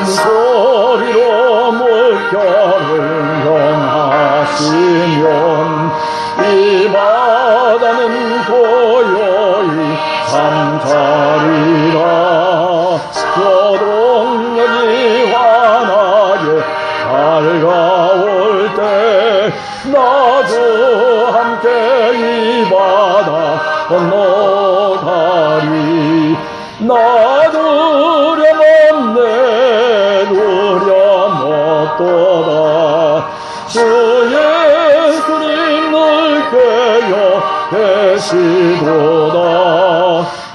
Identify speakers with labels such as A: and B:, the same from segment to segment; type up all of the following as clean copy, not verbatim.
A: 소리로 물결을 경하시면 이 바다는 고요히 잠자리라. 조동력이 환하게 밝아올 때 나도 함께 이 바다 건너가리. 나도 두려움없네 두려움없도다. 주 예수님 늘 깨어 계시도다.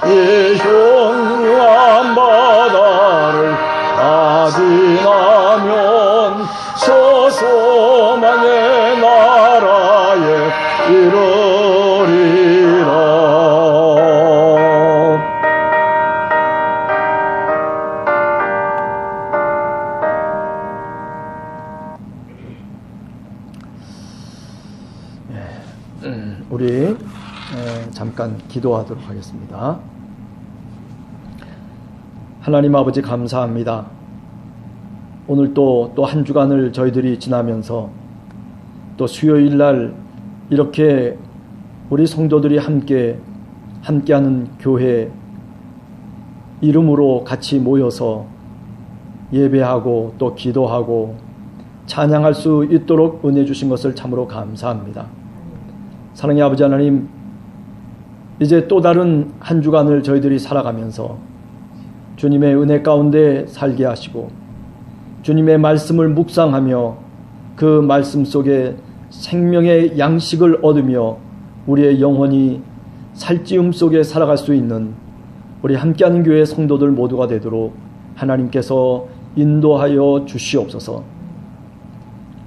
A: 이 흉흉한 바다를 다 지나면 소소망의 나라에 이르리라. 우리 잠깐 기도하도록 하겠습니다. 하나님 아버지 감사합니다. 오늘 또 한 주간을 저희들이 지나면서 또 수요일날 이렇게 우리 성도들이 함께하는 교회 이름으로 같이 모여서 예배하고 또 기도하고 찬양할 수 있도록 은혜 주신 것을 참으로 감사합니다. 사랑의 아버지 하나님, 이제 또 다른 한 주간을 저희들이 살아가면서 주님의 은혜 가운데 살게 하시고 주님의 말씀을 묵상하며 그 말씀 속에 생명의 양식을 얻으며 우리의 영혼이 살찌움 속에 살아갈 수 있는 우리 함께하는 교회 성도들 모두가 되도록 하나님께서 인도하여 주시옵소서.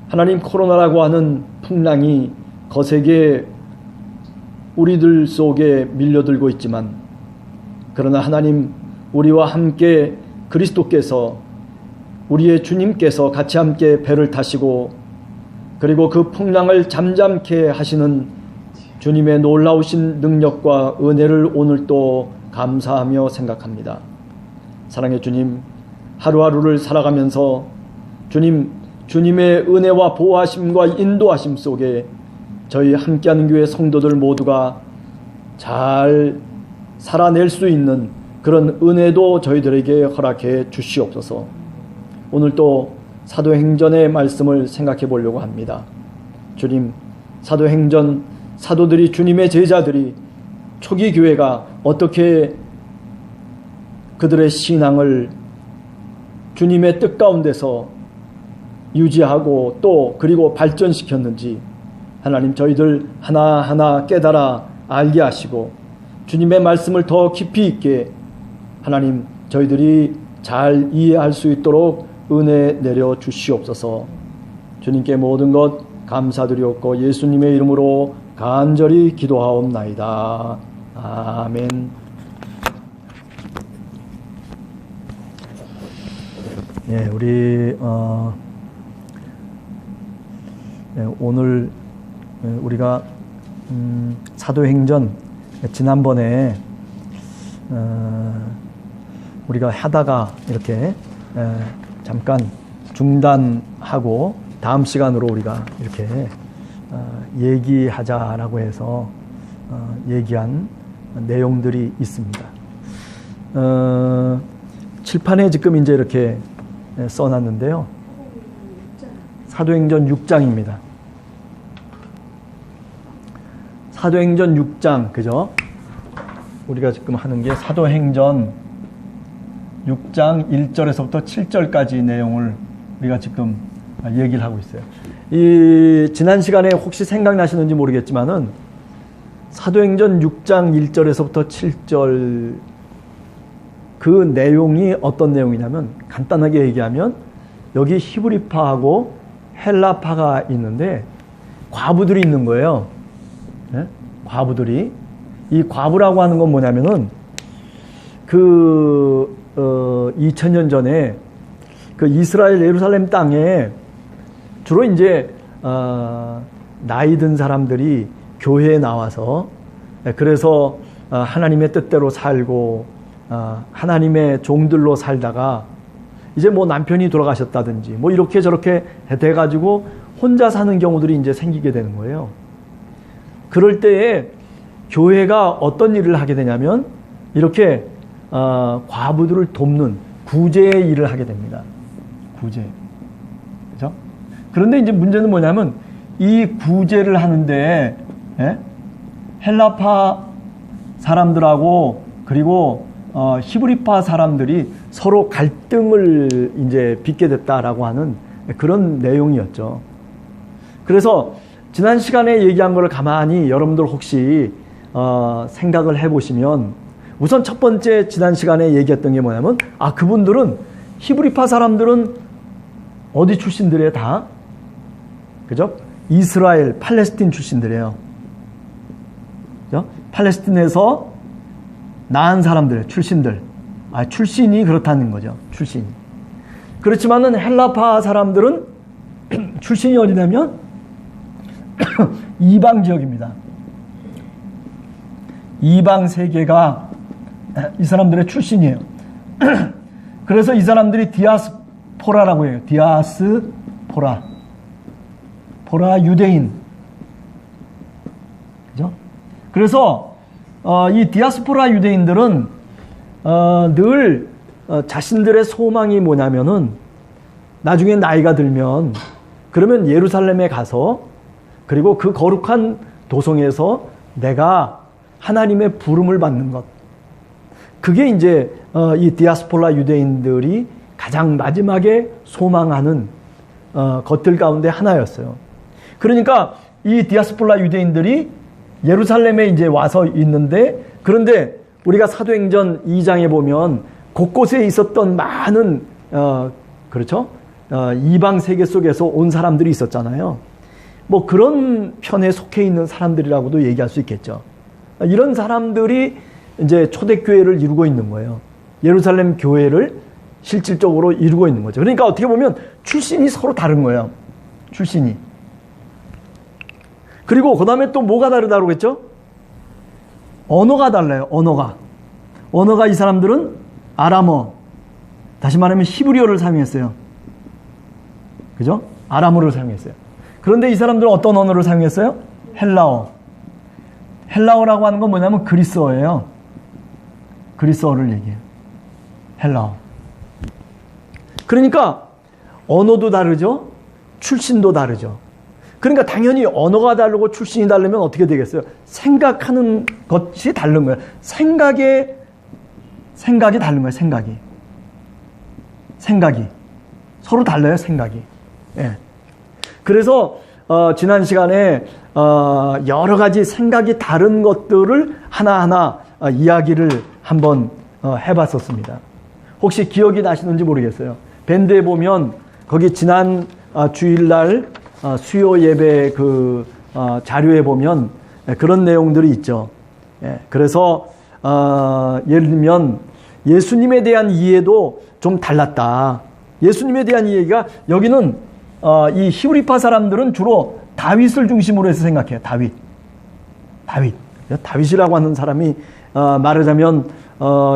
A: 하나님, 코로나라고 하는 풍랑이 거세게 우리들 속에 밀려들고 있지만 그러나 하나님, 우리와 함께 그리스도께서 우리의 주님께서 같이 함께 배를 타시고 그리고 그 풍랑을 잠잠케 하시는 주님의 놀라우신 능력과 은혜를 오늘 또 감사하며 생각합니다. 사랑의 주님, 하루하루를 살아가면서 주님의 은혜와 보호하심과 인도하심 속에 저희 함께하는 교회 성도들 모두가 잘 살아낼 수 있는 그런 은혜도 저희들에게 허락해 주시옵소서. 오늘 또 사도행전의 말씀을 생각해 보려고 합니다. 주님, 사도행전 사도들이, 주님의 제자들이 초기 교회가 어떻게 그들의 신앙을 주님의 뜻 가운데서 유지하고 또 그리고 발전시켰는지 하나님, 저희들 하나하나 깨달아 알게 하시고 주님의 말씀을 더 깊이 있게 하나님, 저희들이 잘 이해할 수 있도록 은혜 내려 주시옵소서. 주님께 모든 것 감사드리옵고 예수님의 이름으로 간절히 기도하옵나이다. 아멘. 예, 우리 오늘 우리가 사도행전 지난번에 우리가 하다가 이렇게 잠깐 중단하고 다음 시간으로 우리가 이렇게 얘기하자라고 해서 얘기한 내용들이 있습니다. 칠판에 지금 이제 이렇게 써놨는데요. 사도행전 6장입니다. 사도행전 6장, 그죠? 우리가 지금 하는 게 사도행전 6장 1절에서부터 7절까지 내용을 우리가 지금 얘기를 하고 있어요. 이 지난 시간에 혹시 생각나시는지 모르겠지만은 사도행전 6장 1절에서부터 7절 그 내용이 어떤 내용이냐면, 간단하게 얘기하면 여기 히브리파하고 헬라파가 있는데 과부들이 있는 거예요. 네? 과부들이. 이 과부라고 하는 건 뭐냐면은 2000년 전에 그 이스라엘 예루살렘 땅에 주로 이제 나이 든 사람들이 교회에 나와서 그래서 하나님의 뜻대로 살고 하나님의 종들로 살다가 이제 뭐 남편이 돌아가셨다든지 뭐 이렇게 저렇게 돼가지고 혼자 사는 경우들이 이제 생기게 되는 거예요. 그럴 때에 교회가 어떤 일을 하게 되냐면 이렇게 과부들을 돕는 구제의 일을 하게 됩니다. 구제. 그죠? 그런데 이제 문제는 뭐냐면 이 구제를 하는데 헬라파 사람들하고 그리고 히브리파 사람들이 서로 갈등을 이제 빚게 됐다라고 하는 그런 내용이었죠. 그래서 지난 시간에 얘기한 거를 가만히 여러분들 혹시 생각을 해보시면 우선 첫 번째 지난 시간에 얘기했던 게 뭐냐면 그분들은 히브리파 사람들은 어디 출신들이에요? 다 그죠? 이스라엘, 팔레스틴 출신들이에요. 그죠? 팔레스틴에서 낳은 사람들, 출신들. 출신이 그렇다는 거죠. 출신이. 그렇지만은 헬라파 사람들은 출신이 어디냐면 이방 지역입니다. 이방 세계가 이 사람들의 출신이에요. 그래서 이 사람들이 디아스포라라고 해요. 디아스포라. 포라 유대인. 그죠? 그래서 이 디아스포라 유대인들은 늘 자신들의 소망이 뭐냐면은 나중에 나이가 들면 그러면 예루살렘에 가서 그리고 그 거룩한 도성에서 내가 하나님의 부름을 받는 것. 그게 이제 이 디아스포라 유대인들이 가장 마지막에 소망하는 것들 가운데 하나였어요. 그러니까 이 디아스포라 유대인들이 예루살렘에 이제 와서 있는데 그런데 우리가 사도행전 2장에 보면 곳곳에 있었던 많은 그렇죠? 이방 세계 속에서 온 사람들이 있었잖아요. 뭐 그런 편에 속해 있는 사람들이라고도 얘기할 수 있겠죠. 이런 사람들이 이제 초대교회를 이루고 있는 거예요. 예루살렘 교회를 실질적으로 이루고 있는 거죠. 그러니까 어떻게 보면 출신이 서로 다른 거예요. 출신이. 그리고 그 다음에 또 뭐가 다르다고 했죠? 언어가 달라요. 언어가 이 사람들은 아람어, 다시 말하면 히브리어를 사용했어요. 그죠? 아람어를 사용했어요. 그런데 이 사람들은 어떤 언어를 사용했어요? 헬라어. 헬라어라고 하는 건 뭐냐면 그리스어예요. 그리스어를 얘기해요. 헬라어. 그러니까 언어도 다르죠. 출신도 다르죠. 그러니까 당연히 언어가 다르고 출신이 다르면 어떻게 되겠어요? 생각하는 것이 다른 거예요. 생각이 다른 거예요. 생각이. 서로 달라요. 생각이. 예. 그래서 지난 시간에 여러 가지 생각이 다른 것들을 하나하나 이야기를 한번 해봤었습니다. 혹시 기억이 나시는지 모르겠어요. 밴드에 보면 거기 지난 주일날 수요 예배 그 자료에 보면 그런 내용들이 있죠. 예, 그래서 예를 들면 예수님에 대한 이해도 좀 달랐다. 예수님에 대한 이해가 여기는 이 히브리파 사람들은 주로 다윗을 중심으로 해서 생각해요. 다윗이라고 하는 사람이 말하자면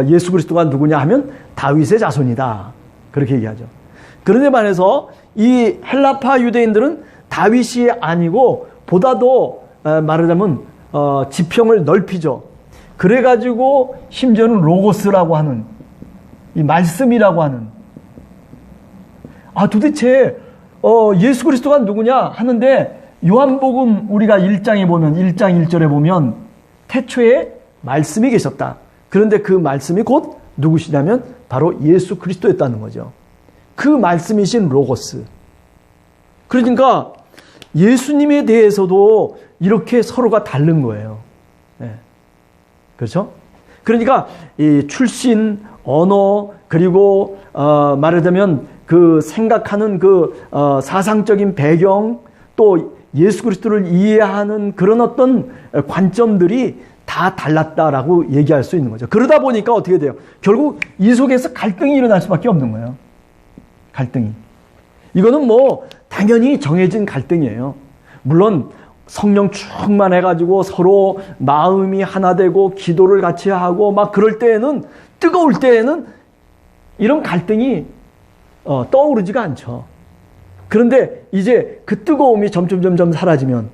A: 예수 그리스도가 누구냐 하면 다윗의 자손이다. 그렇게 얘기하죠. 그런데 반해서 이 헬라파 유대인들은 다윗이 아니고 보다도 말하자면 지평을 넓히죠. 그래가지고 심지어는 로고스라고 하는 이 말씀이라고 하는 도대체 예수 그리스도가 누구냐 하는데 요한복음 우리가 1장에 보면 1장 1절에 보면 태초에 말씀이 계셨다. 그런데 그 말씀이 곧 누구시냐면 바로 예수 그리스도였다는 거죠. 그 말씀이신 로고스. 그러니까 예수님에 대해서도 이렇게 서로가 다른 거예요. 네. 그렇죠? 그러니까 이 출신, 언어, 그리고 말하자면 그 생각하는 그 사상적인 배경, 또 예수 그리스도를 이해하는 그런 어떤 관점들이 다 달랐다라고 얘기할 수 있는 거죠. 그러다 보니까 어떻게 돼요? 결국 이 속에서 갈등이 일어날 수밖에 없는 거예요. 갈등이. 이거는 뭐 당연히 정해진 갈등이에요. 물론 성령 충만해가지고 서로 마음이 하나 되고 기도를 같이 하고 막 그럴 때에는 뜨거울 때에는 이런 갈등이 떠오르지가 않죠. 그런데 이제 그 뜨거움이 점점 사라지면,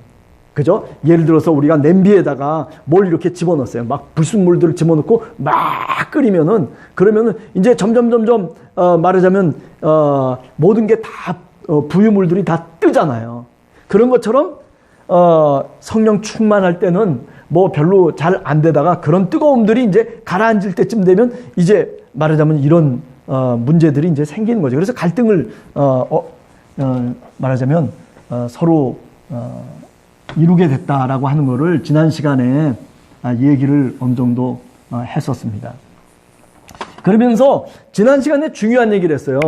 A: 그죠? 예를 들어서 우리가 냄비에다가 뭘 이렇게 집어넣었어요. 막 불순물들을 집어넣고 막 끓이면은, 그러면은 이제 점점 말하자면 모든 게 다 부유물들이 다 뜨잖아요. 그런 것처럼 성령 충만할 때는 뭐 별로 잘 안 되다가 그런 뜨거움들이 이제 가라앉을 때쯤 되면 이제 말하자면 이런 문제들이 이제 생기는 거죠. 그래서 갈등을 말하자면 서로 이루게 됐다라고 하는 거를 지난 시간에 얘기를 어느 정도 했었습니다. 그러면서 지난 시간에 중요한 얘기를 했어요.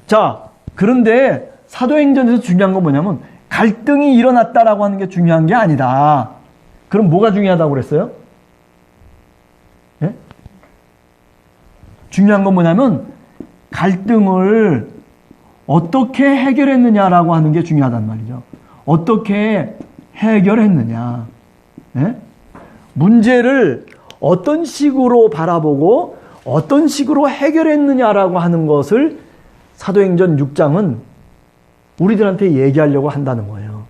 A: 자, 그런데 사도행전에서 중요한 건 뭐냐면 갈등이 일어났다라고 하는 게 중요한 게 아니다. 그럼 뭐가 중요하다고 그랬어요? 예? 중요한 건 뭐냐면 갈등을 어떻게 해결했느냐라고 하는 게 중요하단 말이죠. 어떻게 해결했느냐. 예? 문제를 어떤 식으로 바라보고 어떤 식으로 해결했느냐라고 하는 것을 사도행전 6장은 우리들한테 얘기하려고 한다는 거예요.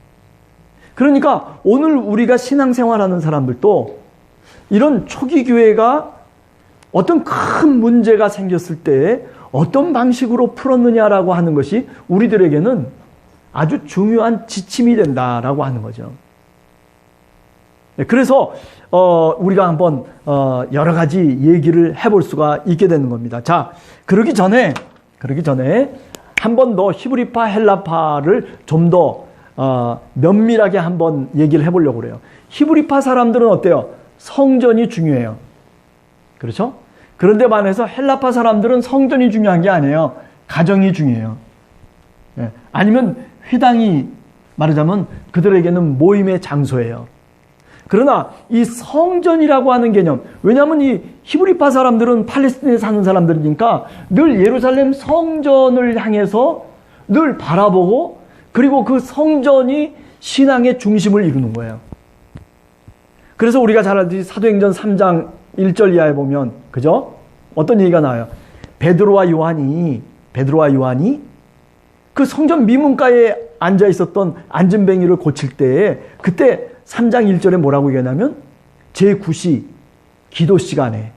A: 그러니까 오늘 우리가 신앙생활하는 사람들도 이런 초기 교회가 어떤 큰 문제가 생겼을 때 어떤 방식으로 풀었느냐라고 하는 것이 우리들에게는 아주 중요한 지침이 된다라고 하는 거죠. 그래서 우리가 한번 여러 가지 얘기를 해볼 수가 있게 되는 겁니다. 자, 그러기 전에 한 번 더 히브리파, 헬라파를 좀 더 면밀하게 한번 얘기를 해보려고 그래요. 히브리파 사람들은 어때요? 성전이 중요해요. 그렇죠? 그런데 반해서 헬라파 사람들은 성전이 중요한 게 아니에요. 가정이 중요해요. 예. 아니면 회당이 말하자면 그들에게는 모임의 장소예요. 그러나 이 성전이라고 하는 개념, 왜냐하면 이 히브리파 사람들은 팔레스틴에 사는 사람들이니까 늘 예루살렘 성전을 향해서 늘 바라보고, 그리고 그 성전이 신앙의 중심을 이루는 거예요. 그래서 우리가 잘 알듯이 사도행전 3장 1절 이하에 보면, 그죠? 어떤 얘기가 나와요? 베드로와 요한이 그 성전 미문가에 앉아 있었던 안전뱅이를 고칠 때에, 그때 3장 1절에 뭐라고 얘기하냐면 제9시 기도 시간에,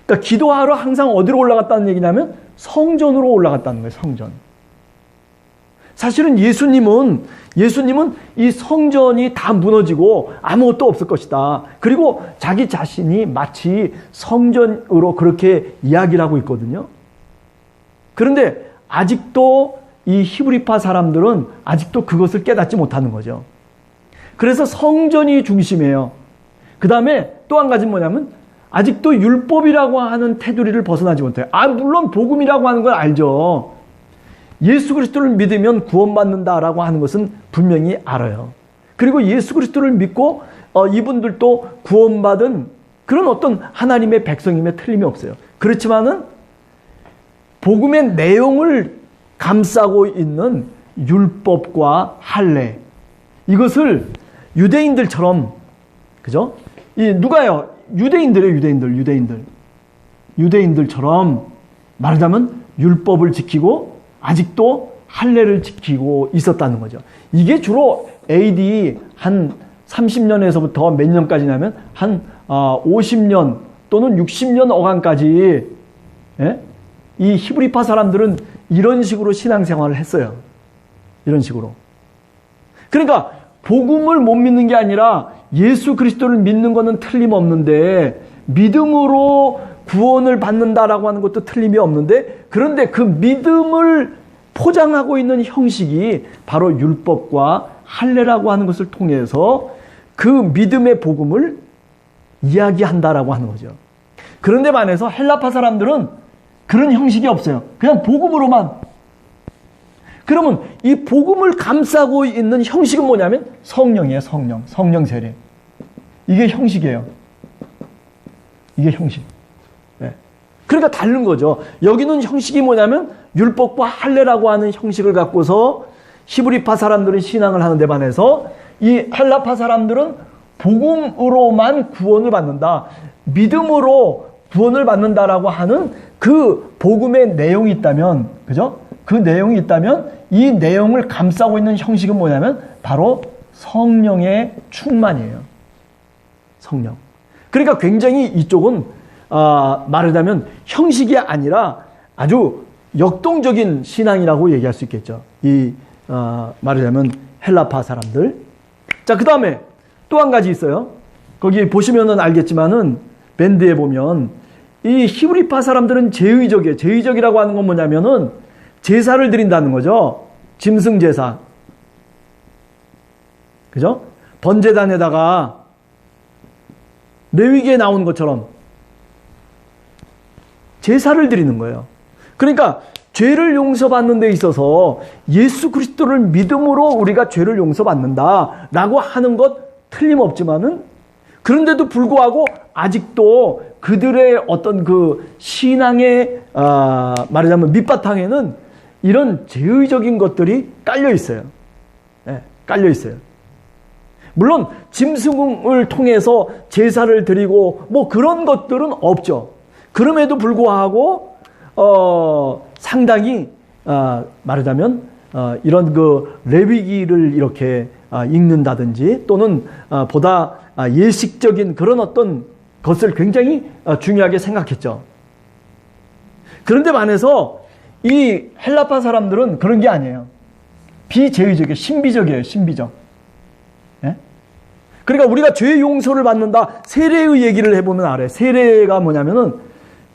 A: 그러니까 기도하러 항상 어디로 올라갔다는 얘기냐면 성전으로 올라갔다는 거예요. 성전. 사실은 예수님은 이 성전이 다 무너지고 아무것도 없을 것이다. 그리고 자기 자신이 마치 성전으로 그렇게 이야기를 하고 있거든요. 그런데 아직도 이 히브리파 사람들은 아직도 그것을 깨닫지 못하는 거죠. 그래서 성전이 중심이에요. 그 다음에 또 한 가지는 뭐냐면 아직도 율법이라고 하는 테두리를 벗어나지 못해요. 물론 복음이라고 하는 건 알죠. 예수 그리스도를 믿으면 구원받는다라고 하는 것은 분명히 알아요. 그리고 예수 그리스도를 믿고 이분들도 구원받은 그런 어떤 하나님의 백성임에 틀림이 없어요. 그렇지만은 복음의 내용을 감싸고 있는 율법과 할례, 이것을 유대인들처럼, 그죠? 누가요? 유대인들이에요, 유대인들처럼 말하자면 율법을 지키고 아직도 할례를 지키고 있었다는 거죠. 이게 주로 AD 한 30년에서부터 몇 년까지냐면 한 50년 또는 60년 어간까지, 예? 이 히브리파 사람들은 이런 식으로 신앙생활을 했어요. 이런 식으로. 그러니까 복음을 못 믿는 게 아니라 예수 그리스도를 믿는 것은 틀림없는데, 믿음으로 구원을 받는다라고 하는 것도 틀림이 없는데, 그런데 그 믿음을 포장하고 있는 형식이 바로 율법과 할례라고 하는 것을 통해서 그 믿음의 복음을 이야기한다라고 하는 거죠. 그런데 반해서 헬라파 사람들은 그런 형식이 없어요. 그냥 복음으로만. 그러면 이 복음을 감싸고 있는 형식은 뭐냐면 성령이에요. 성령 세례. 이게 형식이에요. 이게 형식. 네. 그러니까 다른 거죠. 여기는 형식이 뭐냐면 율법과 할례라고 하는 형식을 갖고서 히브리파 사람들은 신앙을 하는 데 반해서 이 헬라파 사람들은 복음으로만 구원을 받는다, 믿음으로 구원을 받는다라고 하는 그 복음의 내용이 있다면, 그죠? 그 내용이 있다면 이 내용을 감싸고 있는 형식은 뭐냐면 바로 성령의 충만이에요. 성령. 그러니까 굉장히 이쪽은 말하자면 형식이 아니라 아주 역동적인 신앙이라고 얘기할 수 있겠죠. 말하자면 헬라파 사람들. 자, 그 다음에 또 한 가지 있어요. 거기 보시면은 알겠지만은 밴드에 보면 이 히브리파 사람들은 제의적이에요. 제의적이라고 하는 건 뭐냐면은 제사를 드린다는 거죠. 짐승 제사. 그죠? 번제단에다가 레위기에 나온 것처럼 제사를 드리는 거예요. 그러니까 죄를 용서받는 데 있어서 예수 그리스도를 믿음으로 우리가 죄를 용서받는다라고 하는 것 틀림없지만은 그런데도 불구하고 아직도 그들의 어떤 그 신앙의 말하자면 밑바탕에는 이런 제의적인 것들이 깔려 있어요. 네, 깔려 있어요. 물론 짐승을 통해서 제사를 드리고 뭐 그런 것들은 없죠. 그럼에도 불구하고 상당히 말하자면 이런 그 레위기를 이렇게 읽는다든지 또는 보다 예식적인 그런 어떤 것을 굉장히 중요하게 생각했죠. 그런데 반해서 이 헬라파 사람들은 그런 게 아니에요. 비제의적이에요. 신비적이에요. 신비적. 예? 그러니까 우리가 죄 용서를 받는다. 세례의 얘기를 해보면 알아요. 세례가 뭐냐면은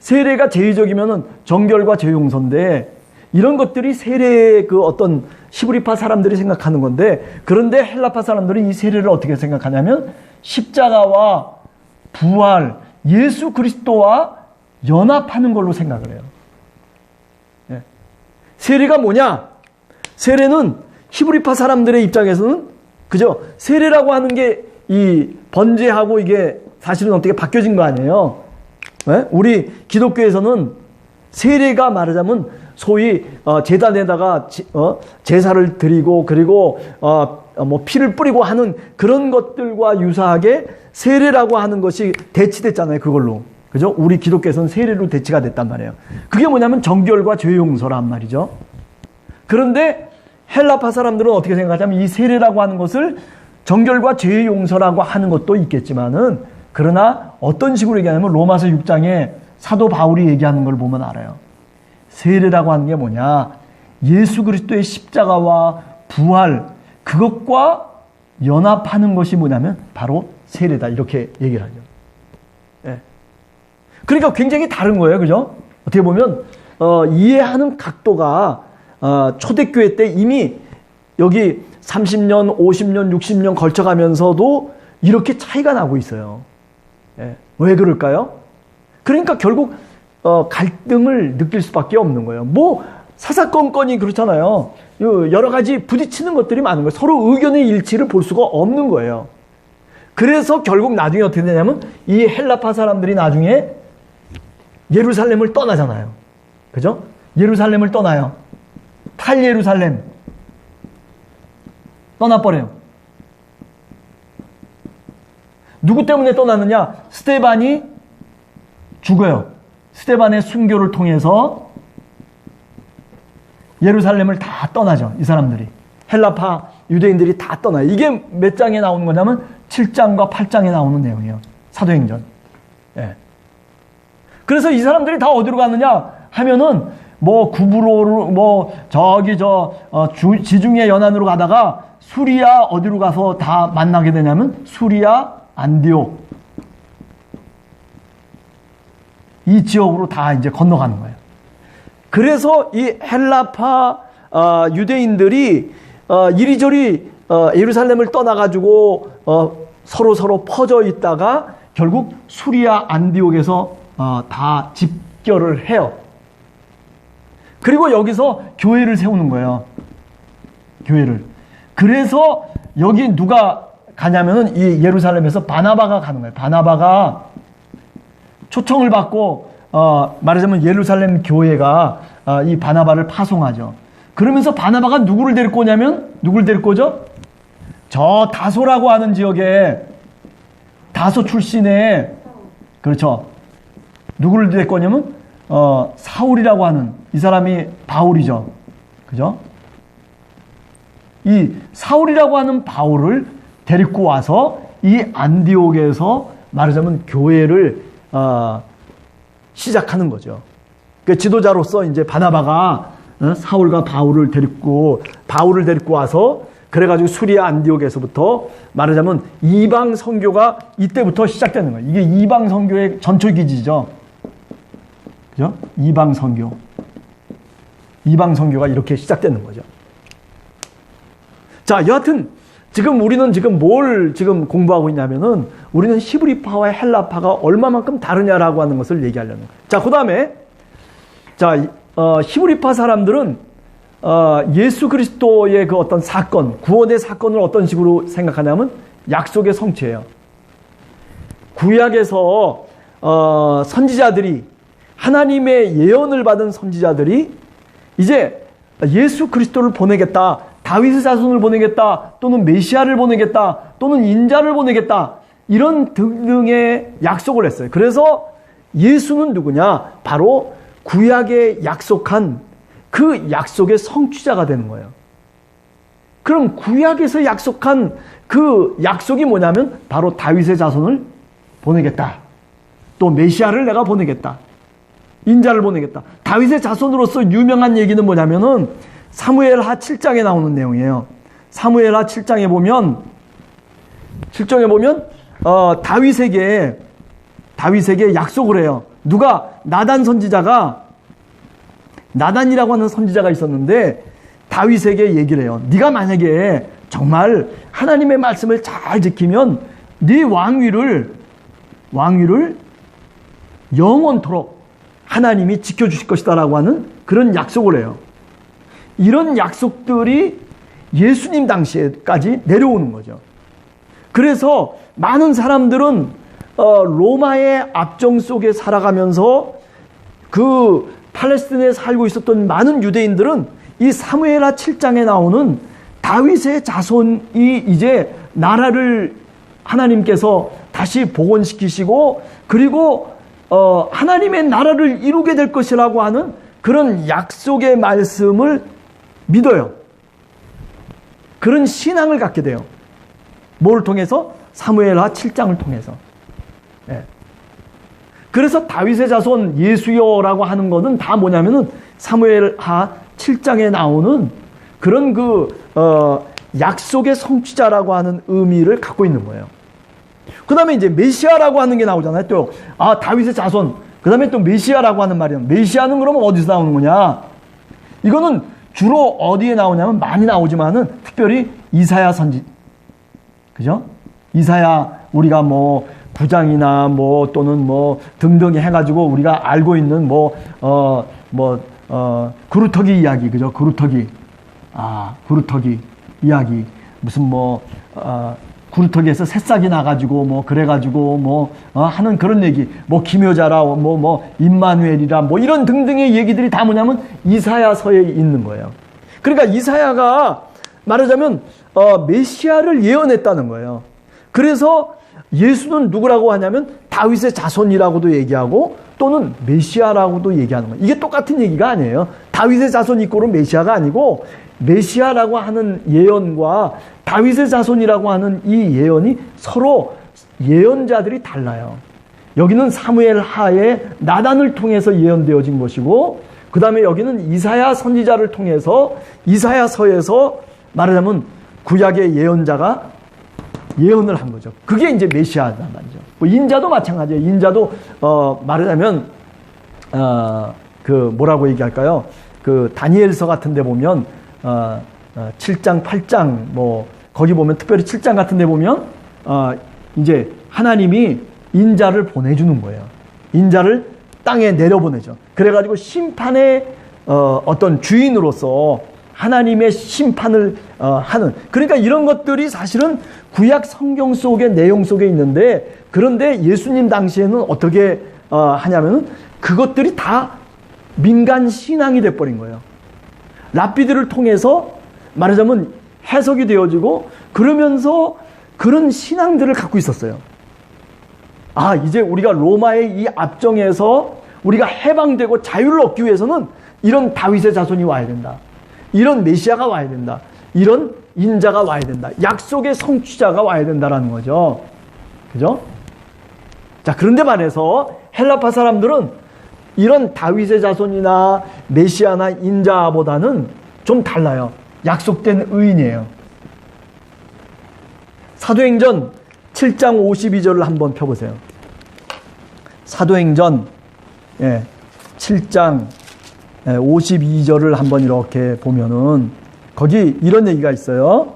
A: 세례가 제의적이면은 정결과 죄 용서인데 이런 것들이 세례의 그 어떤 히브리파 사람들이 생각하는 건데 그런데 헬라파 사람들은 이 세례를 어떻게 생각하냐면 십자가와 부활, 예수 그리스도와 연합하는 걸로 생각을 해요. 예. 세례가 뭐냐? 세례는 히브리파 사람들의 입장에서는 그죠? 세례라고 하는 게 이 번제하고 이게 사실은 어떻게 바뀌어진 거 아니에요? 예? 우리 기독교에서는 세례가 말하자면 소위 제단에다가 제사를 드리고 그리고 뭐 피를 뿌리고 하는 그런 것들과 유사하게 세례라고 하는 것이 대치됐잖아요. 그걸로. 그죠? 우리 기독교에서는 세례로 대치가 됐단 말이에요. 그게 뭐냐면 정결과 죄 용서란 말이죠. 그런데 헬라파 사람들은 어떻게 생각하냐면 이 세례라고 하는 것을 정결과 죄 용서라고 하는 것도 있겠지만은 그러나 어떤 식으로 얘기하냐면 로마서 6장에 사도 바울이 얘기하는 걸 보면 알아요. 세례라고 하는 게 뭐냐? 예수 그리스도의 십자가와 부활 그것과 연합하는 것이 뭐냐면 바로 세례다. 이렇게 얘기를 하죠. 예. 그러니까 굉장히 다른 거예요. 그죠? 어떻게 보면 이해하는 각도가 초대교회 때 이미 여기 30년, 50년, 60년 걸쳐가면서도 이렇게 차이가 나고 있어요. 예. 왜 그럴까요? 그러니까 결국 갈등을 느낄 수밖에 없는 거예요. 뭐 사사건건이 그렇잖아요. 여러 가지 부딪히는 것들이 많은 거예요. 서로 의견의 일치를 볼 수가 없는 거예요. 그래서 결국 나중에 어떻게 되냐면 이 헬라파 사람들이 나중에 예루살렘을 떠나잖아요. 그죠? 예루살렘을 떠나요. 탈예루살렘 떠나버려요. 누구 때문에 떠나느냐? 스데반이 죽어요. 스데반의 순교를 통해서 예루살렘을 다 떠나죠. 이 사람들이. 헬라파 유대인들이 다 떠나요. 이게 몇 장에 나오는 거냐면 7장과 8장에 나오는 내용이에요. 사도행전. 예. 그래서 이 사람들이 다 어디로 가느냐 하면은 뭐 구브로로 뭐 저기 지중해 연안으로 가다가 수리아 어디로 가서 다 만나게 되냐면 수리아 안디옥 이 지역으로 다 이제 건너가는 거예요. 그래서 이 헬라파 유대인들이 이리저리 예루살렘을 떠나가지고 서로 퍼져 있다가 결국 수리아 안디옥에서 다 집결을 해요. 그리고 여기서 교회를 세우는 거예요. 교회를. 그래서 여기 누가 가냐면은 이 예루살렘에서 바나바가 가는 거예요. 바나바가 초청을 받고 말하자면 예루살렘 교회가 이 바나바를 파송하죠. 그러면서 바나바가 누구를 데리고 오냐면 누구를 데리고 오죠? 저 다소라고 하는 지역에 다소 출신의 그렇죠. 누구를 데리고 오냐면 사울이라고 하는 이 사람이 바울이죠. 그죠? 이 사울이라고 하는 바울을 데리고 와서 이 안디옥에서 말하자면 교회를 시작하는 거죠. 그 지도자로서 이제 바나바가 사울과 바울을 데리고 와서 그래가지고 수리아 안디옥에서부터 말하자면 이방 선교가 이때부터 시작되는 거예요. 이게 이방 선교의 전초 기지죠. 그죠? 이방 선교가 이렇게 시작되는 거죠. 자, 여하튼 지금 우리는 뭘 지금 공부하고 있냐면은 우리는 히브리파와 헬라파가 얼마만큼 다르냐라고 하는 것을 얘기하려는 거예요. 자, 그다음에 히브리파 사람들은 예수 그리스도의 그 어떤 사건, 구원의 사건을 어떤 식으로 생각하냐면 약속의 성취예요. 구약에서 선지자들이 하나님의 예언을 받은 선지자들이 이제 예수 그리스도를 보내겠다, 다윗의 자손을 보내겠다, 또는 메시아를 보내겠다, 또는 인자를 보내겠다, 이런 등등의 약속을 했어요. 그래서 예수는 누구냐? 바로 구약에 약속한 그 약속의 성취자가 되는 거예요. 그럼 구약에서 약속한 그 약속이 뭐냐면 바로 다윗의 자손을 보내겠다, 또 메시아를 내가 보내겠다, 인자를 보내겠다. 다윗의 자손으로서 유명한 얘기는 뭐냐면은 사무엘하 7장에 나오는 내용이에요. 사무엘하 7장에 보면 다윗에게 약속을 해요. 누가? 나단이라고 하는 선지자가 있었는데 다윗에게 얘기를 해요. 네가 만약에 정말 하나님의 말씀을 잘 지키면 네 왕위를 영원토록 하나님이 지켜주실 것이다라고 하는 그런 약속을 해요. 이런 약속들이 예수님 당시에까지 내려오는 거죠. 그래서 많은 사람들은 로마의 압정 속에 살아가면서 그 팔레스틴에 살고 있었던 많은 유대인들은 이 사무엘하 7장에 나오는 다윗의 자손이 이제 나라를 하나님께서 다시 복원시키시고 그리고 하나님의 나라를 이루게 될 것이라고 하는 그런 약속의 말씀을 믿어요. 그런 신앙을 갖게 돼요. 뭘 통해서? 사무엘하 7장을 통해서. 예. 그래서 다윗의 자손 예수여라고 하는 것은 다 뭐냐면은 사무엘하 7장에 나오는 그런 약속의 성취자라고 하는 의미를 갖고 있는 거예요. 그 다음에 이제 메시아라고 하는 게 나오잖아요. 또, 다윗의 자손. 그 다음에 또 메시아라고 하는 말이에요. 메시아는 그러면 어디서 나오는 거냐? 이거는 주로 어디에 나오냐면 많이 나오지만은 특별히 이사야 선지. 그죠? 이사야 우리가 9장이나 또는 등등이 해가지고 우리가 알고 있는 그루터기 이야기. 그죠? 그루터기 이야기. 무슨 구루터기에서 새싹이 나가지고 그래가지고 하는 그런 얘기, 기묘자라 임마누엘이라 이런 등등의 얘기들이 다 뭐냐면 이사야서에 있는 거예요. 그러니까 이사야가 말하자면 메시아를 예언했다는 거예요. 그래서 예수는 누구라고 하냐면 다윗의 자손이라고도 얘기하고 또는 메시아라고도 얘기하는 거예요. 이게 똑같은 얘기가 아니에요. 다윗의 자손 이꼬는 메시아가 아니고 메시아라고 하는 예언과 다윗의 자손이라고 하는 이 예언이 서로 예언자들이 달라요. 여기는 사무엘 하에 나단을 통해서 예언되어진 것이고 그 다음에 여기는 이사야 선지자를 통해서 이사야서에서 말하자면 구약의 예언자가 예언을 한 거죠. 그게 이제 메시아란 말이죠. 인자도 마찬가지예요. 인자도 말하자면 뭐라고 얘기할까요? 다니엘서 같은 데 보면 7장, 8장 거기 보면 특별히 7장 같은 데 보면 이제 하나님이 인자를 보내주는 거예요. 인자를 땅에 내려보내죠. 그래가지고 심판의 어떤 주인으로서 하나님의 심판을 하는, 그러니까 이런 것들이 사실은 구약 성경 속의 내용 속에 있는데, 그런데 예수님 당시에는 어떻게 하냐면은 그것들이 다 민간 신앙이 돼버린 거예요. 랍비들을 통해서 말하자면 해석이 되어지고 그러면서 그런 신앙들을 갖고 있었어요. 이제 우리가 로마의 이 압정에서 우리가 해방되고 자유를 얻기 위해서는 이런 다윗의 자손이 와야 된다. 이런 메시아가 와야 된다. 이런 인자가 와야 된다. 약속의 성취자가 와야 된다라는 거죠. 그죠? 자, 그런데 반해서 헬라파 사람들은 이런 다윗의 자손이나 메시아나 인자보다는 좀 달라요. 약속된 의인이에요. 사도행전 7장 52절을 한번 펴보세요. 사도행전 7장 52절을 한번 이렇게 보면은 거기 이런 얘기가 있어요.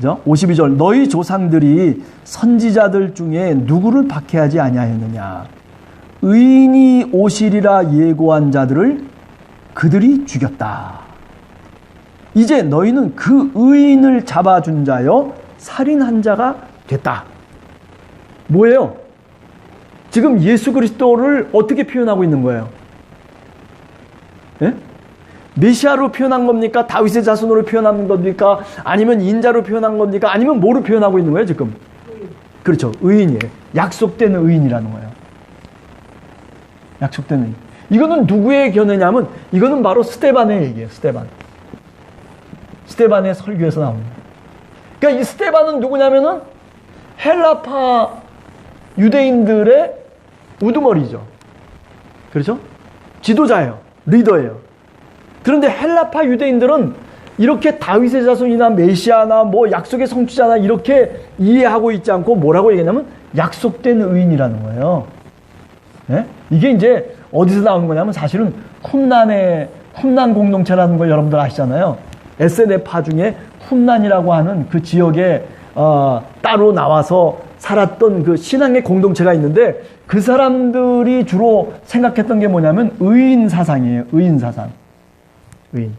A: 52절 너희 조상들이 선지자들 중에 누구를 박해하지 아니하였느냐. 의인이 오시리라 예고한 자들을 그들이 죽였다. 이제 너희는 그 의인을 잡아준 자여 살인한 자가 됐다. 뭐예요? 지금 예수 그리스도를 어떻게 표현하고 있는 거예요? 예? 메시아로 표현한 겁니까? 다윗의 자손으로 표현한 겁니까? 아니면 인자로 표현한 겁니까? 아니면 뭐로 표현하고 있는 거예요 지금? 그렇죠. 의인이에요. 약속된 의인이라는 거예요. 약속된 의인. 이거는 누구의 견해냐면 이거는 바로 스데반의 얘기예요. 스데반의 설교에서 나옵니다. 그러니까 이 스데반은 누구냐면은 헬라파 유대인들의 우두머리죠. 그렇죠? 지도자예요. 리더예요. 그런데 헬라파 유대인들은 이렇게 다윗의 자손이나 메시아나 뭐 약속의 성취자나 이렇게 이해하고 있지 않고 뭐라고 얘기하냐면 약속된 의인이라는 거예요. 네? 이게 이제 어디서 나오는 거냐면 사실은 쿰난 공동체라는 걸 여러분들 아시잖아요. SNF파 중에 쿰난이라고 하는 그 지역에 따로 나와서 살았던 그 신앙의 공동체가 있는데 그 사람들이 주로 생각했던 게 뭐냐면 의인 사상이에요. 의인 사상. 의인.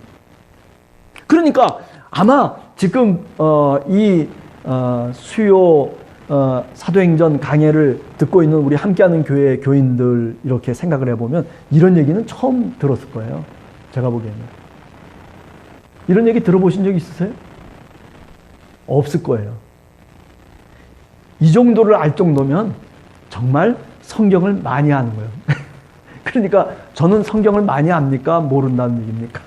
A: 그러니까 아마 지금 수요 사도행전 강해를 듣고 있는 우리 함께하는 교회 교인들 이렇게 생각을 해보면 이런 얘기는 처음 들었을 거예요. 제가 보기에는. 이런 얘기 들어보신 적 있으세요? 없을 거예요. 이 정도를 알 정도면 정말 성경을 많이 아는 거예요. 그러니까 저는 성경을 많이 압니까? 모른다는 얘기입니까?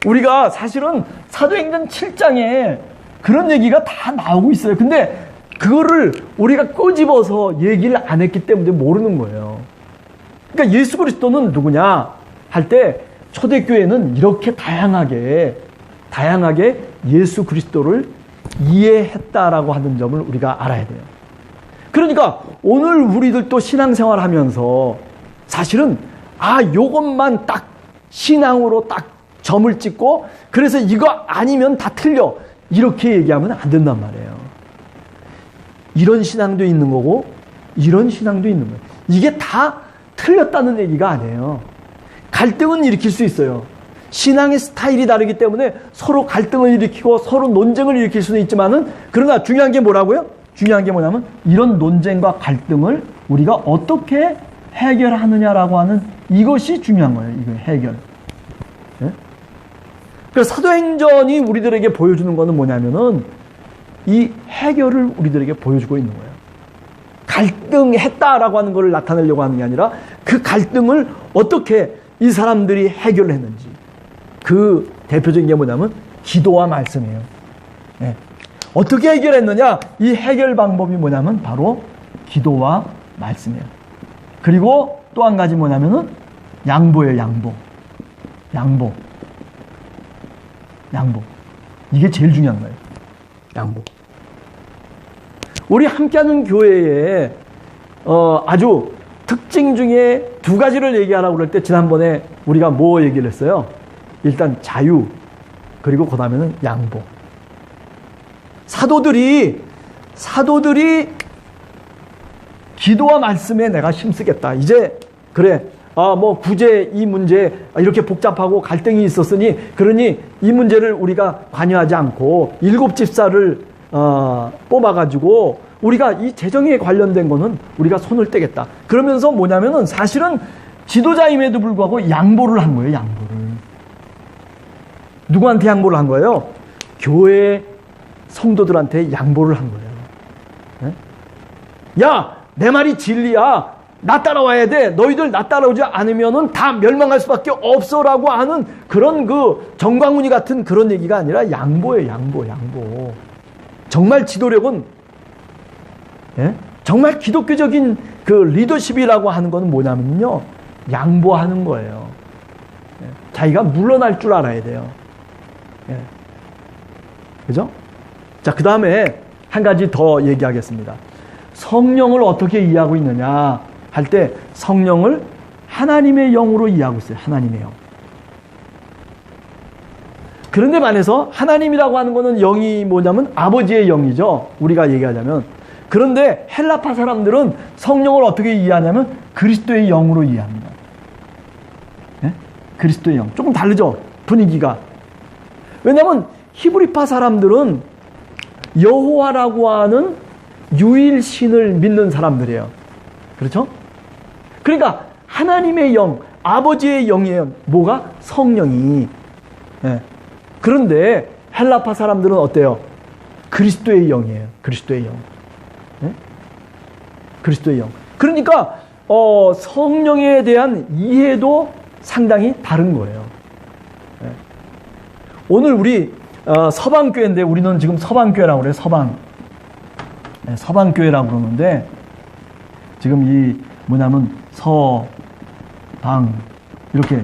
A: 우리가 사실은 사도행전 7장에 그런 얘기가 다 나오고 있어요. 근데 그거를 우리가 꼬집어서 얘기를 안 했기 때문에 모르는 거예요. 그러니까 예수 그리스도는 누구냐 할 때 초대교회는 이렇게 다양하게 예수 그리스도를 이해했다라고 하는 점을 우리가 알아야 돼요. 그러니까 오늘 우리들도 신앙생활 하면서 사실은 요것만 딱 신앙으로 딱 점을 찍고 그래서 이거 아니면 다 틀려 이렇게 얘기하면 안 된단 말이에요. 이런 신앙도 있는 거고 이런 신앙도 있는 거예요. 이게 다 틀렸다는 얘기가 아니에요. 갈등은 일으킬 수 있어요. 신앙의 스타일이 다르기 때문에 서로 갈등을 일으키고 서로 논쟁을 일으킬 수는 있지만은 그러나 중요한 게 뭐라고요? 중요한 게 뭐냐면 이런 논쟁과 갈등을 우리가 어떻게 해결하느냐라고 하는 이것이 중요한 거예요. 이거 해결. 네? 그래서 사도행전이 우리들에게 보여주는 거는 뭐냐면은 이 해결을 우리들에게 보여주고 있는 거예요. 갈등했다라고 하는 것을 나타내려고 하는 게 아니라 그 갈등을 어떻게 이 사람들이 해결했는지 그 대표적인 게 뭐냐면 기도와 말씀이에요. 네. 어떻게 해결했느냐? 이 해결 방법이 뭐냐면 바로 기도와 말씀이에요. 그리고 또 한 가지 뭐냐면은 양보예요. 양보. 이게 제일 중요한 거예요. 양보. 우리 함께하는 교회에 아주 특징 중에 두 가지를 얘기하라고 그럴 때 지난번에 우리가 뭐 얘기를 했어요? 일단 자유, 그리고 그 다음에는 양보. 사도들이 기도와 말씀에 내가 힘쓰겠다. 이제 그래. 구제 이 문제 이렇게 복잡하고 갈등이 있었으니 그러니 이 문제를 우리가 관여하지 않고 7 집사를 뽑아가지고 우리가 이 재정에 관련된 거는 우리가 손을 떼겠다. 그러면서 뭐냐면은 사실은 지도자임에도 불구하고 양보를 한 거예요. 양보를. 누구한테 양보를 한 거예요? 교회 성도들한테 양보를 한 거예요. 네? 야, 내 말이 진리야. 나 따라와야 돼. 너희들 나 따라오지 않으면은 다 멸망할 수밖에 없어라고 하는 그런 그 정광훈이 같은 그런 얘기가 아니라 양보예요. 양보. 정말 지도력은, 예? 정말 기독교적인 그 리더십이라고 하는 것은 뭐냐면요, 양보하는 거예요. 예? 자기가 물러날 줄 알아야 돼요. 예. 그죠? 자, 그 다음에 한 가지 더 얘기하겠습니다. 성령을 어떻게 이해하고 있느냐 할 때 성령을 하나님의 영으로 이해하고 있어요. 하나님의 영. 그런데 반해서 하나님이라고 하는 것은 영이 뭐냐면 아버지의 영이죠. 우리가 얘기하자면. 그런데 헬라파 사람들은 성령을 어떻게 이해하냐면 그리스도의 영으로 이해합니다. 네? 그리스도의 영. 조금 다르죠? 분위기가. 왜냐하면 히브리파 사람들은 여호와라고 하는 유일신을 믿는 사람들이에요. 그렇죠? 그러니까 하나님의 영, 아버지의 영이에요. 뭐가? 성령이. 예. 그런데 헬라파 사람들은 어때요? 그리스도의 영이에요. 그리스도의 영. 예? 그리스도의 영. 그러니까 성령에 대한 이해도 상당히 다른 거예요. 예. 오늘 우리 서방교회인데 우리는 지금 서방교회라고 그래요. 네, 서방교회라고 그러는데 지금 이 뭐냐면 서방 이렇게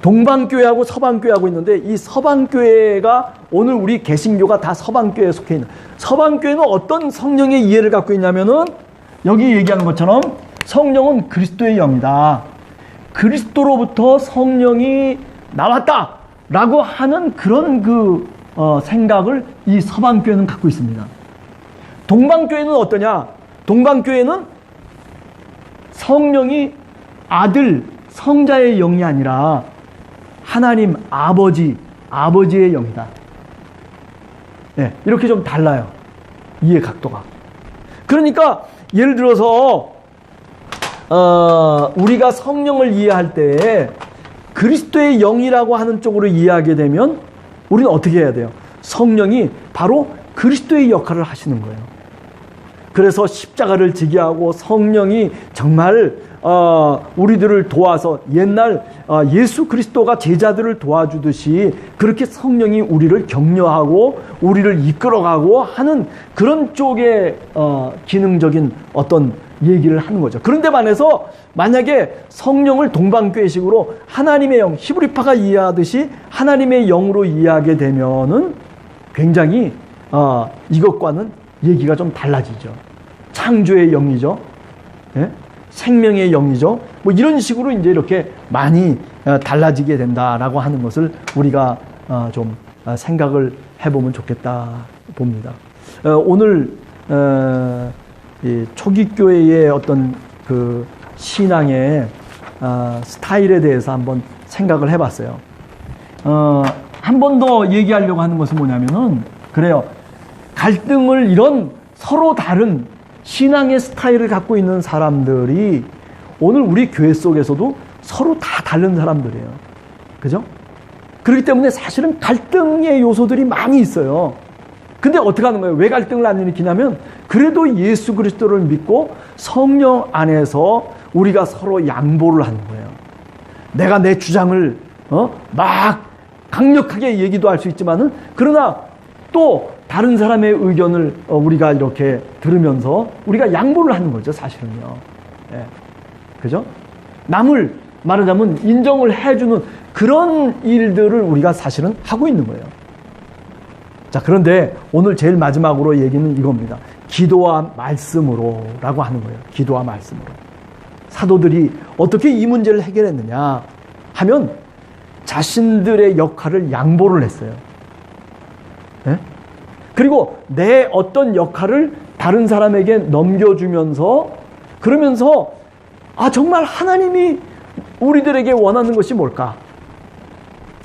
A: 동방교회하고 서방교회하고 있는데 이 서방교회가 오늘 우리 개신교가 다 서방교회에 속해 있는, 서방교회는 어떤 성령의 이해를 갖고 있냐면은 여기 얘기하는 것처럼 성령은 그리스도의 영이다. 그리스도로부터 성령이 나왔다 라고 하는 그런 생각을 이 서방교회는 갖고 있습니다. 동방교회는 어떠냐? 동방교회는 성령이 아들, 성자의 영이 아니라 하나님 아버지의 영이다. 네, 이렇게 좀 달라요. 이해 각도가. 그러니까 예를 들어서 우리가 성령을 이해할 때 그리스도의 영이라고 하는 쪽으로 이해하게 되면 우리는 어떻게 해야 돼요? 성령이 바로 그리스도의 역할을 하시는 거예요. 그래서 십자가를 지게 하고 성령이 정말 우리들을 도와서 옛날 예수 그리스도가 제자들을 도와주듯이 그렇게 성령이 우리를 격려하고 우리를 이끌어가고 하는 그런 쪽의 기능적인 어떤 얘기를 하는 거죠. 그런데 반해서 만약에 성령을 동방교회식으로 하나님의 영, 히브리파가 이해하듯이 하나님의 영으로 이해하게 되면은 굉장히 이것과는 얘기가 좀 달라지죠. 창조의 영이죠. 예? 생명의 영이죠. 뭐 이런 식으로 이제 이렇게 많이 달라지게 된다라고 하는 것을 우리가 좀 생각을 해보면 좋겠다 봅니다. 오늘 이 초기 교회의 어떤 그 신앙의 스타일에 대해서 한번 생각을 해봤어요. 한 번 더 얘기하려고 하는 것은 뭐냐면은 그래요. 갈등을 이런 서로 다른 신앙의 스타일을 갖고 있는 사람들이 오늘 우리 교회 속에서도 서로 다 다른 사람들이에요. 그죠? 그렇기 때문에 사실은 갈등의 요소들이 많이 있어요. 근데 어떻게 하는 거예요? 왜 갈등을 안 일으키냐면 그래도 예수 그리스도를 믿고 성령 안에서 우리가 서로 양보를 하는 거예요. 내가 내 주장을 막 강력하게 얘기도 할 수 있지만은 그러나 또 다른 사람의 의견을 우리가 이렇게 들으면서 우리가 양보를 하는 거죠, 사실은요. 예. 그죠? 남을 말하자면 인정을 해주는 그런 일들을 우리가 사실은 하고 있는 거예요. 자, 그런데 오늘 제일 마지막으로 얘기는 이겁니다. 기도와 말씀으로 라고 하는 거예요. 기도와 말씀으로. 사도들이 어떻게 이 문제를 해결했느냐 하면 자신들의 역할을 양보를 했어요. 예? 그리고 내 어떤 역할을 다른 사람에게 넘겨주면서 그러면서 정말 하나님이 우리들에게 원하는 것이 뭘까?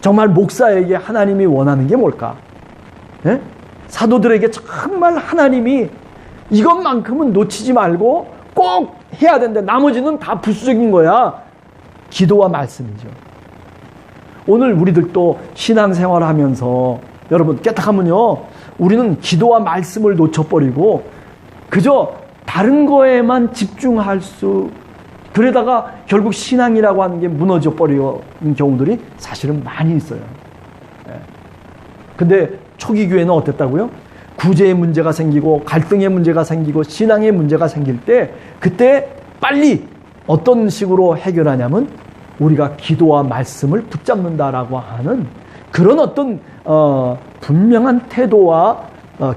A: 정말 목사에게 하나님이 원하는 게 뭘까? 예? 사도들에게 정말 하나님이 이것만큼은 놓치지 말고 꼭 해야 된다. 나머지는 다 부수적인 거야. 기도와 말씀이죠. 오늘 우리들도 신앙생활을 하면서 여러분 깨딱하면요 우리는 기도와 말씀을 놓쳐버리고 그저 다른 거에만 집중할 수, 그러다가 결국 신앙이라고 하는 게 무너져 버리는 경우들이 사실은 많이 있어요. 근데 초기 교회는 어땠다고요? 구제의 문제가 생기고 갈등의 문제가 생기고 신앙의 문제가 생길 때 그때 빨리 어떤 식으로 해결하냐면 우리가 기도와 말씀을 붙잡는다라고 하는 그런 어떤 분명한 태도와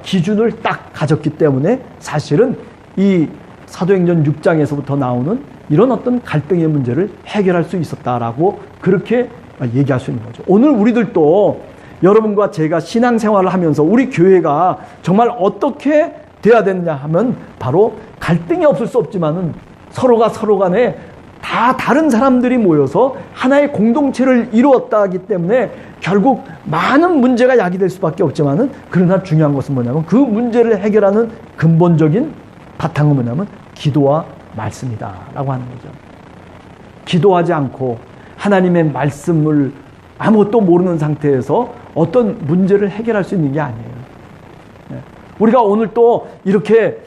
A: 기준을 딱 가졌기 때문에 사실은 이 사도행전 6장에서부터 나오는 이런 어떤 갈등의 문제를 해결할 수 있었다라고 그렇게 얘기할 수 있는 거죠. 오늘 우리들도 여러분과 제가 신앙생활을 하면서 우리 교회가 정말 어떻게 돼야 되느냐 하면 바로 갈등이 없을 수 없지만은 서로가 서로 간에 다 다른 사람들이 모여서 하나의 공동체를 이루었다기 때문에 결국 많은 문제가 야기될 수밖에 없지만은 그러나 중요한 것은 뭐냐면 그 문제를 해결하는 근본적인 바탕은 뭐냐면 기도와 말씀이다라고 하는 거죠. 기도하지 않고 하나님의 말씀을 아무것도 모르는 상태에서 어떤 문제를 해결할 수 있는 게 아니에요. 우리가 오늘 또 이렇게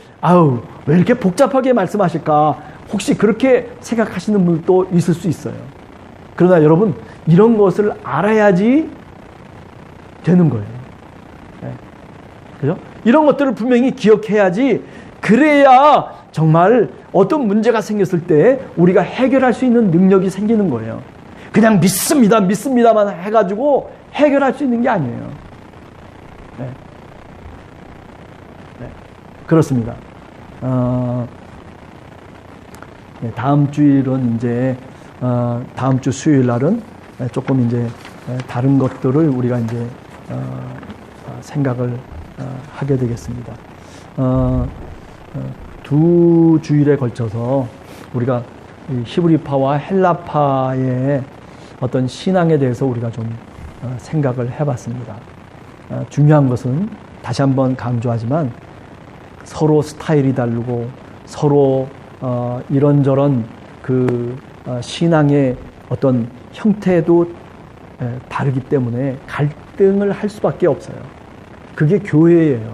A: 왜 이렇게 복잡하게 말씀하실까? 혹시 그렇게 생각하시는 분도 있을 수 있어요. 그러나 여러분 이런 것을 알아야지 되는 거예요. 그죠? 이런 것들을 분명히 기억해야지 그래야 정말 어떤 문제가 생겼을 때 우리가 해결할 수 있는 능력이 생기는 거예요. 그냥 믿습니다만 해가지고 해결할 수 있는 게 아니에요. 그렇습니다. 다음 주일은 이제 다음 주 수요일 날은 조금 이제 다른 것들을 우리가 이제 생각을 하게 되겠습니다. 두 주일에 걸쳐서 우리가 히브리파와 헬라파의 어떤 신앙에 대해서 우리가 좀 생각을 해봤습니다. 중요한 것은 다시 한번 강조하지만 서로 스타일이 다르고 서로 이런저런 그 신앙의 어떤 형태도 다르기 때문에 갈등을 할 수밖에 없어요. 그게 교회예요.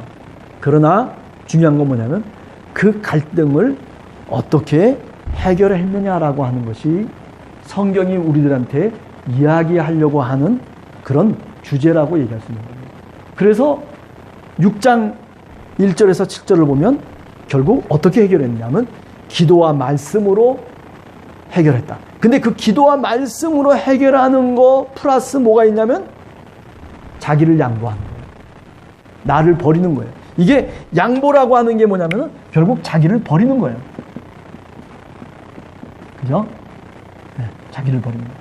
A: 그러나 중요한 건 뭐냐면 그 갈등을 어떻게 해결했느냐라고 하는 것이 성경이 우리들한테 이야기하려고 하는 그런 주제라고 얘기할 수 있는 거예요. 그래서 6장 1절에서 7절을 보면 결국 어떻게 해결했냐면 기도와 말씀으로 해결했다. 근데 그 기도와 말씀으로 해결하는 거 플러스 뭐가 있냐면 자기를 양보하는 거예요. 나를 버리는 거예요. 이게 양보라고 하는 게 뭐냐면 결국 자기를 버리는 거예요. 그죠? 네, 자기를 버리는 거예요.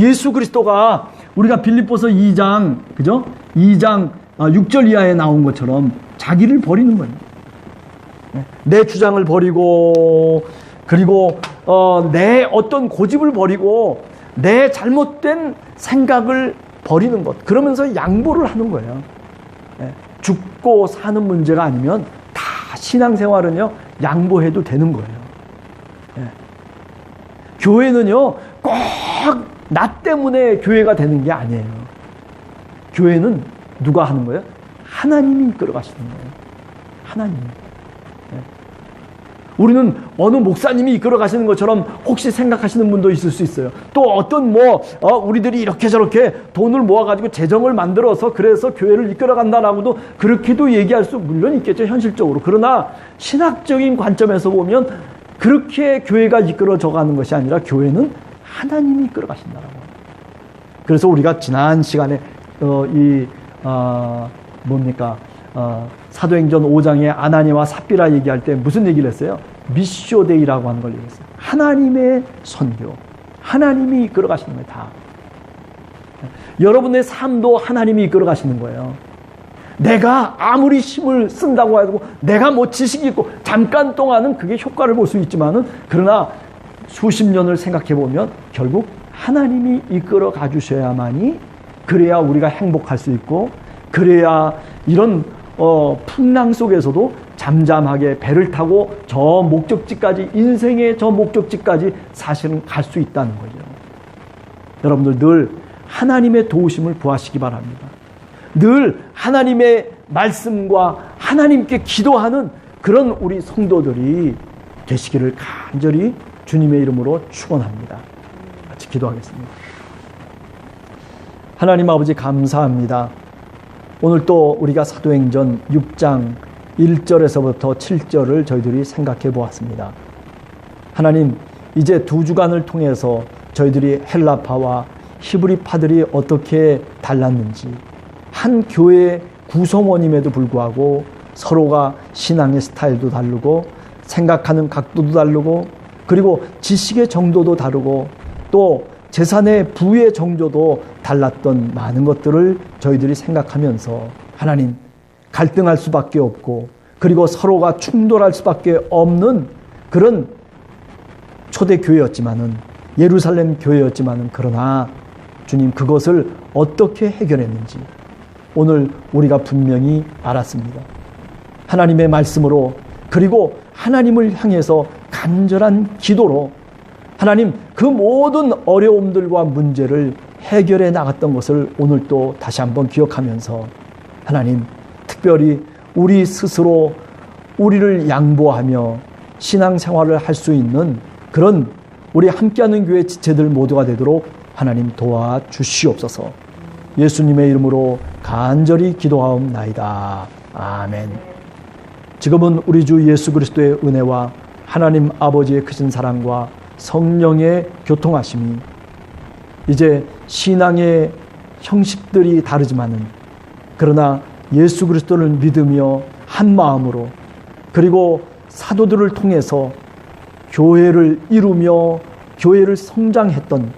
A: 예수 그리스도가 우리가 빌립보서 2장, 그죠? 2장 6절 이하에 나온 것처럼 자기를 버리는 거예요. 네, 내 주장을 버리고 그리고 내 어떤 고집을 버리고 내 잘못된 생각을 버리는 것. 그러면서 양보를 하는 거예요. 네, 죽고 사는 문제가 아니면 다 신앙생활은요 양보해도 되는 거예요. 네. 교회는요 꼭 나 때문에 교회가 되는 게 아니에요. 교회는 누가 하는 거예요? 하나님이 이끌어 가시는 거예요. 하나님. 네. 우리는 어느 목사님이 이끌어 가시는 것처럼 혹시 생각하시는 분도 있을 수 있어요. 또 어떤 우리들이 이렇게 저렇게 돈을 모아가지고 재정을 만들어서 그래서 교회를 이끌어 간다라고도 그렇게도 얘기할 수 물론 있겠죠, 현실적으로. 그러나 신학적인 관점에서 보면 그렇게 교회가 이끌어져 가는 것이 아니라 교회는 하나님이 이끌어 가신다라고. 그래서 우리가 지난 시간에 사도행전 5장에 아나니와 삽비라 얘기할 때 무슨 얘기를 했어요? 미쇼데이라고 하는 걸 얘기했어요. 하나님의 선교. 하나님이 이끌어 가시는 거예요, 다. 여러분의 삶도 하나님이 이끌어 가시는 거예요. 내가 아무리 힘을 쓴다고 해도 내가 뭐 지식이 있고 잠깐 동안은 그게 효과를 볼 수 있지만은 그러나 수십 년을 생각해 보면 결국 하나님이 이끌어 가주셔야만이 그래야 우리가 행복할 수 있고 그래야 이런 풍랑 속에서도 잠잠하게 배를 타고 저 목적지까지 인생의 저 목적지까지 사실은 갈 수 있다는 거죠. 여러분들 늘 하나님의 도우심을 구하시기 바랍니다. 늘 하나님의 말씀과 하나님께 기도하는 그런 우리 성도들이 되시기를 간절히 주님의 이름으로 축원합니다. 같이 기도하겠습니다. 하나님 아버지 감사합니다. 오늘 또 우리가 사도행전 6장 1절에서부터 7절을 저희들이 생각해 보았습니다. 하나님, 이제 2주간을 통해서 저희들이 헬라파와 히브리파들이 어떻게 달랐는지, 한 교회의 구성원임에도 불구하고 서로가 신앙의 스타일도 다르고 생각하는 각도도 다르고 그리고 지식의 정도도 다르고 또 재산의 부의 정도도 달랐던 많은 것들을 저희들이 생각하면서 하나님, 갈등할 수밖에 없고 그리고 서로가 충돌할 수밖에 없는 그런 초대교회였지만은, 예루살렘 교회였지만은, 그러나 주님, 그것을 어떻게 해결했는지 오늘 우리가 분명히 알았습니다. 하나님의 말씀으로, 그리고 하나님을 향해서 간절한 기도로 하나님, 그 모든 어려움들과 문제를 해결해 나갔던 것을 오늘 또 다시 한번 기억하면서 하나님, 특별히 우리 스스로 우리를 양보하며 신앙생활을 할 수 있는 그런 우리 함께하는 교회 지체들 모두가 되도록 하나님 도와주시옵소서. 예수님의 이름으로 간절히 기도하옵나이다. 아멘. 지금은 우리 주 예수 그리스도의 은혜와 하나님 아버지의 크신 사랑과 성령의 교통하심이, 이제 신앙의 형식들이 다르지만은 그러나 예수 그리스도를 믿으며 한 마음으로, 그리고 사도들을 통해서 교회를 이루며 교회를 성장했던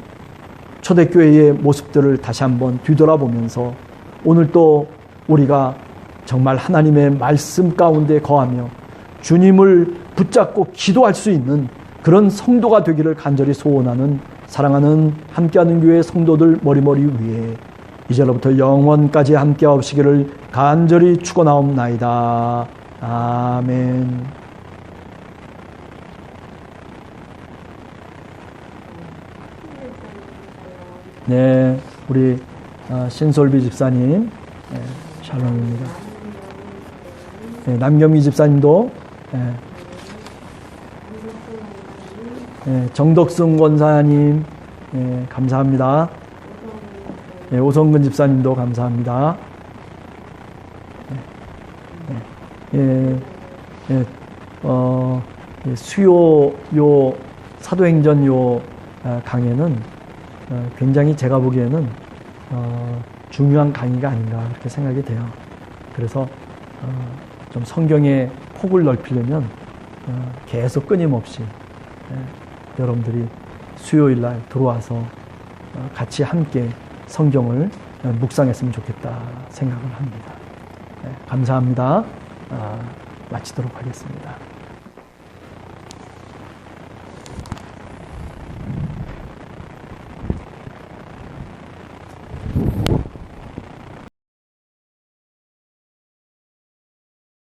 A: 초대교회의 모습들을 다시 한번 뒤돌아보면서 오늘 또 우리가 정말 하나님의 말씀 가운데 거하며 주님을 붙잡고 기도할 수 있는 그런 성도가 되기를 간절히 소원하는 사랑하는 함께하는 교회 성도들 머리머리 위에 이제로부터 영원까지 함께하시기를 간절히 축원하옵나이다. 아멘. 네, 우리 신솔비 집사님, 네, 샬롬입니다. 네, 남경미 집사님도, 네, 네, 정덕승 권사님, 네, 감사합니다. 네, 오성근 집사님도 감사합니다. 네, 네, 수요 요 사도행전 요 강의는 굉장히 제가 보기에는 중요한 강의가 아닌가 그렇게 생각이 돼요. 그래서 좀 성경의 폭을 넓히려면 계속 끊임없이 여러분들이 수요일 날 들어와서 같이 함께 성경을 묵상했으면 좋겠다 생각을 합니다. 감사합니다. 마치도록 하겠습니다.